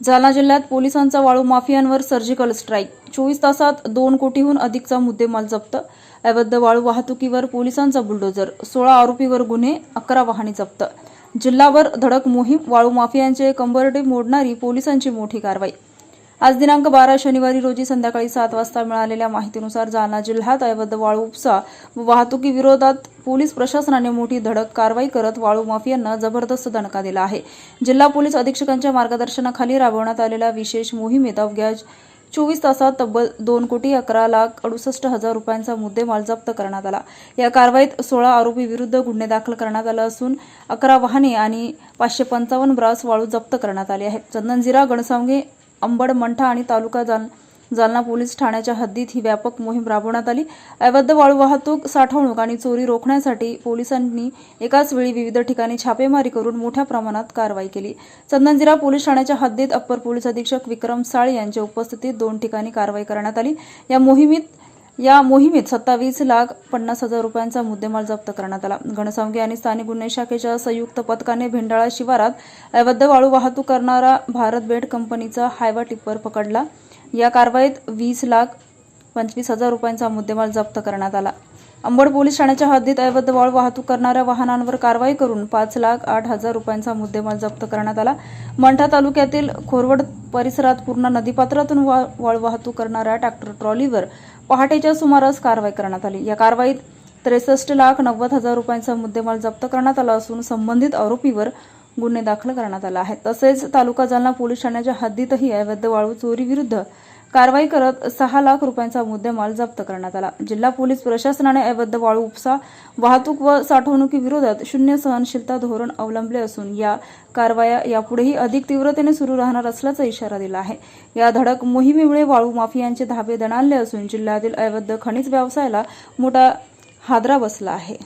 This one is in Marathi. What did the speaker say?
जालना जिल्ह्यात पोलिसांचा वाळू माफियांवर सर्जिकल स्ट्राईक. 24 तासात 2 कोटीहून अधिकचा मुद्देमाल जप्त. अवैध वाळू वाहतुकीवर पोलिसांचा बुलडोजर. 16 आरोपीवर गुन्हे, 11 वाहने जप्त. जिल्हाभर धडक मोहीम. वाळू माफियांचे कंबरडे मोडणारी पोलिसांची मोठी कारवाई. आज दिनांक 12 शनिवारी रोजी संध्याकाळी 7 वाजता मिळालेल्या माहितीनुसार जालना जिल्ह्यात अवैध वाळू उपसा व वाहतुकीविरोधात पोलीस प्रशासनाने मोठी धडक कारवाई करत वाळू माफियांना जबरदस्त दणका दिला आहे. जिल्हा पोलीस अधीक्षकांच्या मार्गदर्शनाखाली राबवण्यात आलेल्या विशेष मोहिमेत अवघ्या 24 तासात तब्बल 2,11,68,000 रुपयांचा मुद्देमाल जप्त करण्यात आला. या कारवाईत 16 आरोपी विरुद्ध गुन्हे दाखल करण्यात आला असून 11 वाहने आणि 555 ब्रास वाळू जप्त करण्यात आले आहे. चंदनझिरा, गणसावंगे, अंबड, मंठा आणि तालुका जालना पोलीस ठाण्याच्या हद्दीत ही व्यापक मोहीम राबवण्यात आली. अवैध वाळू वाहतूक, साठवणूक आणि चोरी रोखण्यासाठी पोलिसांनी एकाच वेळी विविध ठिकाणी छापेमारी करून मोठ्या प्रमाणात कारवाई केली. चंदनझिरा पोलीस ठाण्याच्या हद्दीत अप्पर पोलीस अधीक्षक विक्रम साळे यांच्या उपस्थितीत 2 ठिकाणी कारवाई करण्यात आली. या मोहिमेत 27,50,000 रुपयांचा मुद्देमाल जप्त करण्यात आला. गणसावंगे आणि स्थानिक गुन्हे शाखेच्या संयुक्त पथकाने भेंडाळा शिवारात अवैध वाळू वाहतूक करणारा भारत बेड कंपनीचा हायवा टिप्पर पकडला. या कारवाईत 20,25,000 रुपयांचा मुद्देमाल जप्त करण्यात आला. अंबड पोलीस ठाण्याच्या हद्दीत अवैध वाळू वाहतूक करणाऱ्या वाहनांवर कारवाई करून 5,08,000 रुपयांचा मुद्देमाल जप्त करण्यात आला. मंठा तालुक्यातील खोरवड परिसरात पूर्णा नदीपात्रातून वाळू वाहतूक करणाऱ्या ट्रॅक्टर ट्रॉलीवर पहाटेच्या सुमारास कारवाई करण्यात आली. या कारवाईत 63,90,000 रुपयांचा मुद्देमाल जप्त करण्यात आला असून संबंधित आरोपीवर गुन्हे दाखल करण्यात आला आहे. तसेच तालुका जालना पोलीस ठाण्याच्या हद्दीतही अवैध वाळू चोरी विरुद्ध कारवाई करत 6 लाख रुपयांचा मुद्देमाल जप्त करण्यात आला. जिल्हा पोलीस प्रशासनाने अवैध वाळू उपसा, वाहतूक व साठवणुकीविरोधात शून्य सहनशीलता धोरण अवलंबले असून या कारवाया यापुढेही अधिक तीव्रतेने सुरू राहणार असल्याचा इशारा दिला आहे. या धडक मोहिमेमुळे वाळू माफियांचे धाबे दणाणले असून जिल्ह्यातील अवैध खनिज व्यवसायाला मोठा हादरा बसला आहे.